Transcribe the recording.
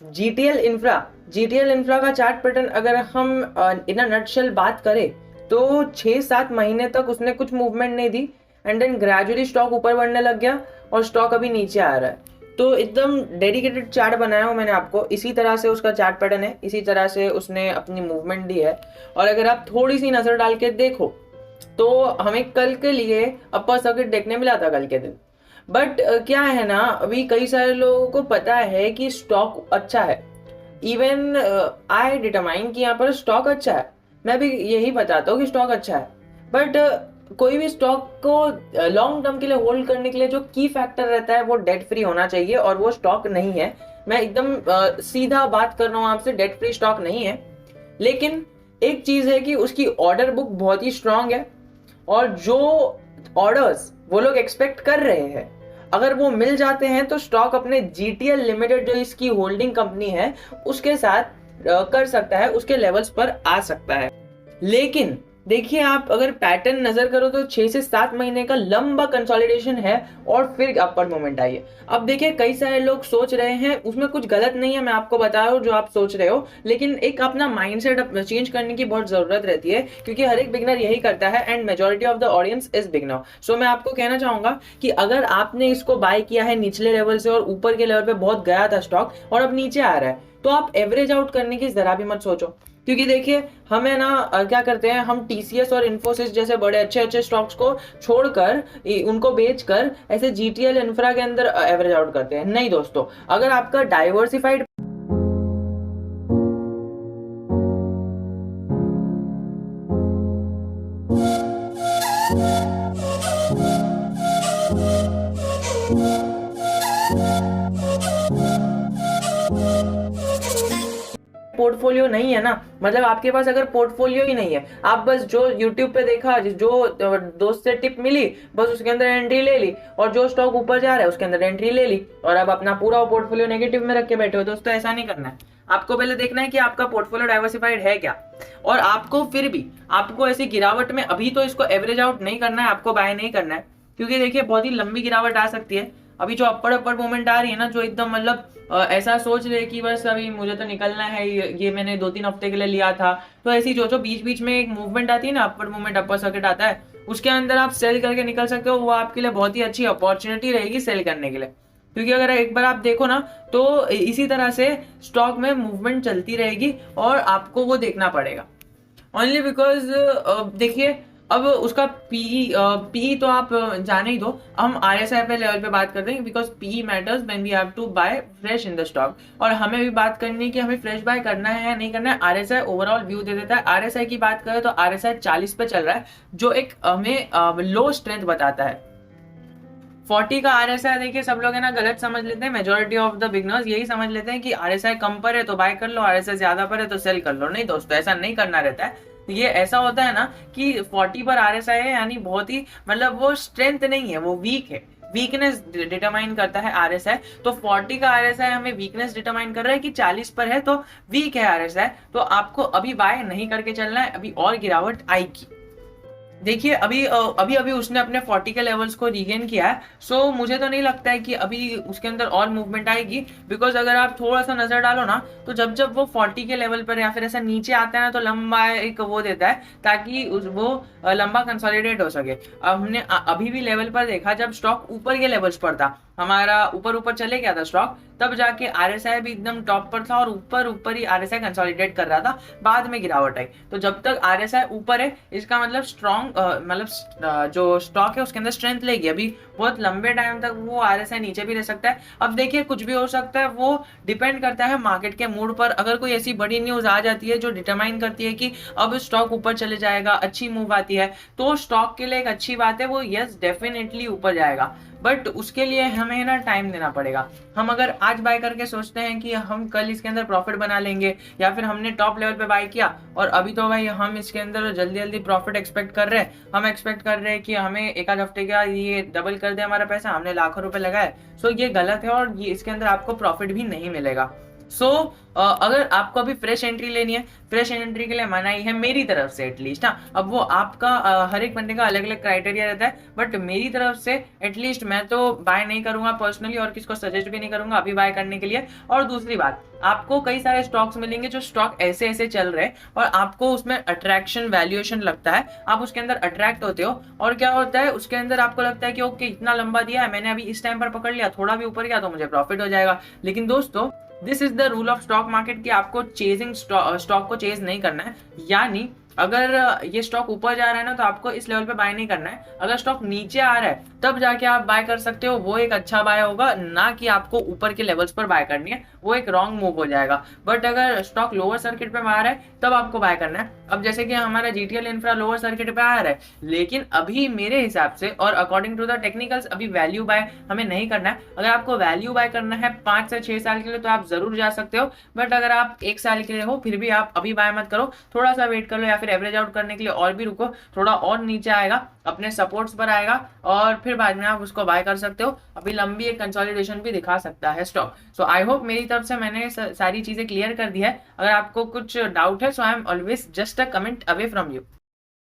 GTL infra का chart pattern अगर हम इन नटशेल बात करें तो 6-7 महीने तक उसने कुछ मूवमेंट नहीं दी, एंड देन ग्रेजुअली स्टॉक ऊपर बढ़ने लग गया और स्टॉक अभी नीचे आ रहा है। तो एकदम डेडिकेटेड चार्ट बनाया हूँ मैंने आपको, इसी तरह से उसका चार्ट पैटर्न है, इसी तरह से उसने अपनी मूवमेंट दी है। और अगर आप थोड़ी सी नजर डाल के देखो तो हमें कल के लिए अपर सर्किट देखने मिला था कल के दिन। बट क्या है ना, अभी कई सारे लोगों को पता है कि स्टॉक अच्छा है। इवन आई डिटरमाइन कि यहाँ पर स्टॉक अच्छा है, मैं भी यही बताता हूँ कि स्टॉक अच्छा है। बट कोई भी स्टॉक को लॉन्ग टर्म के लिए होल्ड करने के लिए जो की फैक्टर रहता है वो डेट फ्री होना चाहिए, और वो स्टॉक नहीं है। मैं एकदम सीधा बात कर रहा हूँ आपसे, डेट फ्री स्टॉक नहीं है। लेकिन एक चीज है कि उसकी ऑर्डर बुक बहुत ही स्ट्रांग है, और जो ऑर्डर्स वो लोग एक्सपेक्ट कर रहे हैं अगर वो मिल जाते हैं तो स्टॉक अपने जीटीएल लिमिटेड जो इसकी होल्डिंग कंपनी है उसके साथ कर सकता है, उसके लेवल्स पर आ सकता है। लेकिन देखिए, आप अगर पैटर्न नजर करो तो 6 से 7 महीने का लंबा कंसोलिडेशन है और फिर अपर मोमेंट आई है। अब देखिए, कई सारे लोग सोच रहे हैं, उसमें कुछ गलत नहीं है, मैं आपको बता रहा हूँ जो आप सोच रहे हो, लेकिन एक अपना माइंडसेट चेंज करने की बहुत जरूरत रहती है, क्योंकि हर एक बिगनर यही करता है and majority of the audience is beginner. So मैं आपको कहना चाहूंगा कि अगर आपने इसको बाय किया है निचले लेवल से और ऊपर के लेवल पे बहुत गया था स्टॉक और अब नीचे आ रहा है, तो आप एवरेज आउट करने की जरा भी मत सोचो। क्योंकि देखिए, हमें ना क्या करते हैं, हम टीसीएस और इन्फोसिस जैसे बड़े अच्छे अच्छे स्टॉक्स को छोड़कर उनको बेचकर ऐसे जीटीएल इंफ्रा के अंदर एवरेज आउट करते हैं। नहीं दोस्तों, अगर आपका डाइवर्सिफाइड पोर्टफोलियो नहीं है ना, मतलब आपके पास अगर पोर्टफोलियो ही नहीं है, आप बस जो YouTube पे देखा, जो दोस्त से टिप मिली बस उसके अंदर एंट्री ले ली, और जो स्टॉक ऊपर जा रहा है उसके अंदर एंट्री ले ली, और अब अपना पूरा पोर्टफोलियो नेगेटिव में रख के बैठे हो। दोस्तों, ऐसा नहीं करना है। आपको पहले देखना है कि आपका पोर्टफोलियो डाइवर्सिफाइड है क्या, और आपको फिर भी आपको ऐसी गिरावट में अभी तो इसको एवरेज आउट नहीं करना है, आपको बाय नहीं करना है, क्योंकि देखिए बहुत ही लंबी गिरावट आ सकती है। अभी जो अपर मूवमेंट आ रही है ना, जो एकदम मतलब ऐसा सोच रहे कि बस अभी मुझे तो निकलना है, ये मैंने 2-3 हफ्ते के लिए लिया था, तो ऐसी जो बीच बीच में एक मूवमेंट आती है ना, अपर मूवमेंट, अपर सर्किट आता है, उसके अंदर आप सेल करके निकल सकते हो। वो आपके लिए बहुत ही अच्छी अपॉर्चुनिटी रहेगी सेल करने के लिए, क्योंकि अगर एक बार आप देखो ना तो इसी तरह से स्टॉक में मूवमेंट चलती रहेगी और आपको वो देखना पड़ेगा। ओनली बिकॉज देखिए, अब उसका पीई तो आप जाने ही दो, हम आरएसआई पे लेवल पे बात करते हैं, because PE matters when we have to buy fresh in the stock. और हमें भी बात करनी है कि हमें फ्रेश बाय करना है या नहीं करना है। आरएसआई ओवरऑल व्यू दे देता है। आरएसआई की बात करें तो आरएसआई 40 पे चल रहा है, जो एक हमें लो स्ट्रेंथ बताता है। 40 का आरएसआई देखिए, सब लोग है ना गलत समझ लेते हैं, मेजोरिटी ऑफ द बिगनर्स यही समझ लेते हैं कि आरएसआई कम पर है तो बाय कर लो, आरएसआई ज्यादा पर है तो सेल कर लो। नहीं दोस्तों, ऐसा नहीं करना रहता है। ये ऐसा होता है ना कि 40 पर आरएसआई है यानी बहुत ही, मतलब वो स्ट्रेंथ नहीं है, वो वीक है, वीकनेस डिटरमाइन करता है आरएसआई। तो 40 का आरएसआई हमें वीकनेस डिटरमाइन कर रहा है कि 40 पर है तो वीक है आरएसआई, तो आपको अभी बाय नहीं करके चलना है, अभी और गिरावट आएगी। देखिए, अभी अभी अभी उसने अपने 40 के लेवल्स को रीगेन किया है। सो मुझे तो नहीं लगता है कि अभी उसके अंदर और मूवमेंट आएगी, बिकॉज अगर आप थोड़ा सा नजर डालो ना तो जब जब वो 40 के लेवल पर या फिर ऐसा नीचे आता है ना, तो लंबा एक वो देता है ताकि वो लंबा कंसोलिडेट हो सके। अब हमने अभी भी लेवल पर देखा, जब स्टॉक ऊपर के लेवल्स पर था, हमारा ऊपर ऊपर चले गया था स्टॉक, तब जाके आरएसआई भी एकदम टॉप पर था और ऊपर ऊपर ही आरएसआई कंसोलिडेट कर रहा था, बाद में गिरावट आई। तो जब तक आरएसआई ऊपर है, इसका मतलब स्ट्रॉन्ग मतलब जो स्टॉक है उसके अंदर स्ट्रेंथ लेगी। अभी बहुत लंबे टाइम तक वो आरएसआई नीचे भी रह सकता है। अब देखिए, कुछ भी हो सकता है, वो डिपेंड करता है मार्केट के मूड पर। अगर कोई ऐसी बड़ी न्यूज आ जाती है जो डिटरमाइन करती है कि अब स्टॉक ऊपर चले जाएगा, अच्छी मूव आती है, तो स्टॉक के लिए एक अच्छी बात है, वो यस डेफिनेटली ऊपर जाएगा। बट उसके लिए हमें ना टाइम देना पड़ेगा। हम अगर आज बाय करके सोचते हैं कि हम कल इसके अंदर प्रॉफिट बना लेंगे, या फिर हमने टॉप लेवल पे बाय किया और अभी तो भाई हम इसके अंदर जल्दी जल्दी प्रॉफिट एक्सपेक्ट कर रहे हैं, हम एक्सपेक्ट कर रहे हैं कि हमें एक आध हफ्ते का ये डबल कर दे हमारा पैसा, हमने लाखों रुपए लगाए, सो ये गलत है और ये इसके अंदर आपको प्रॉफिट भी नहीं मिलेगा। सो अगर आपको अभी फ्रेश एंट्री लेनी है, फ्रेश एंट्री के लिए मनाही है मेरी तरफ से एटलीस्ट। हाँ, अब वो आपका हर एक बंदे का अलग अलग क्राइटेरिया रहता है, बट मेरी तरफ से एटलीस्ट मैं तो बाय नहीं करूंगा पर्सनली, और किसको सजेस्ट भी नहीं करूंगा अभी बाय करने के लिए। और दूसरी बात, आपको कई सारे स्टॉक्स मिलेंगे जो स्टॉक ऐसे ऐसे चल रहे हैं और आपको उसमें अट्रैक्शन वैल्यूएशन लगता है, आप उसके अंदर अट्रैक्ट होते हो, और क्या होता है उसके अंदर आपको लगता है कि ओके इतना लंबा दिया है, मैंने अभी इस टाइम पर पकड़ लिया, थोड़ा भी ऊपर गया तो मुझे प्रॉफिट हो जाएगा। लेकिन दोस्तों, this is the rule of stock market कि आपको चेजिंग स्टॉक को चेज नहीं करना है। यानी अगर ये स्टॉक ऊपर जा रहा है ना तो आपको इस लेवल पे बाय नहीं करना है, अगर स्टॉक नीचे आ रहा है तब जाके आप बाय कर सकते हो, वो एक अच्छा बाय होगा, ना कि आपको ऊपर के लेवल्स पर बाय करनी है, वो एक रॉन्ग मूव हो जाएगा। बट अगर स्टॉक लोअर सर्किट पे आ रहा है तब आपको बाय करना है। अब जैसे कि हमारा जीटीएल इंफ्रा लोअर सर्किट पे आ रहा है, लेकिन अभी मेरे हिसाब से और अकॉर्डिंग टू द टेक्निकल्स अभी वैल्यू बाय हमें नहीं करना है। अगर आपको वैल्यू बाय करना है 5 से 6 साल के लिए तो आप जरूर जा सकते हो, बट अगर आप 1 साल के लिए हो फिर भी आप अभी बाय मत करो, थोड़ा सा वेट कर लो, या फिर एवरेज आउट करने के लिए और भी रुको, थोड़ा और नीचे आएगा अपने सपोर्ट्स पर आएगा और फिर बाद में आप उसको बाय कर सकते हो। अभी लंबी एक कंसोलिडेशन भी दिखा सकता है स्टॉक। सो आई होप मेरी तरफ से मैंने सारी चीजें क्लियर कर दी है। अगर आपको कुछ डाउट है so I am always just a comment away from you.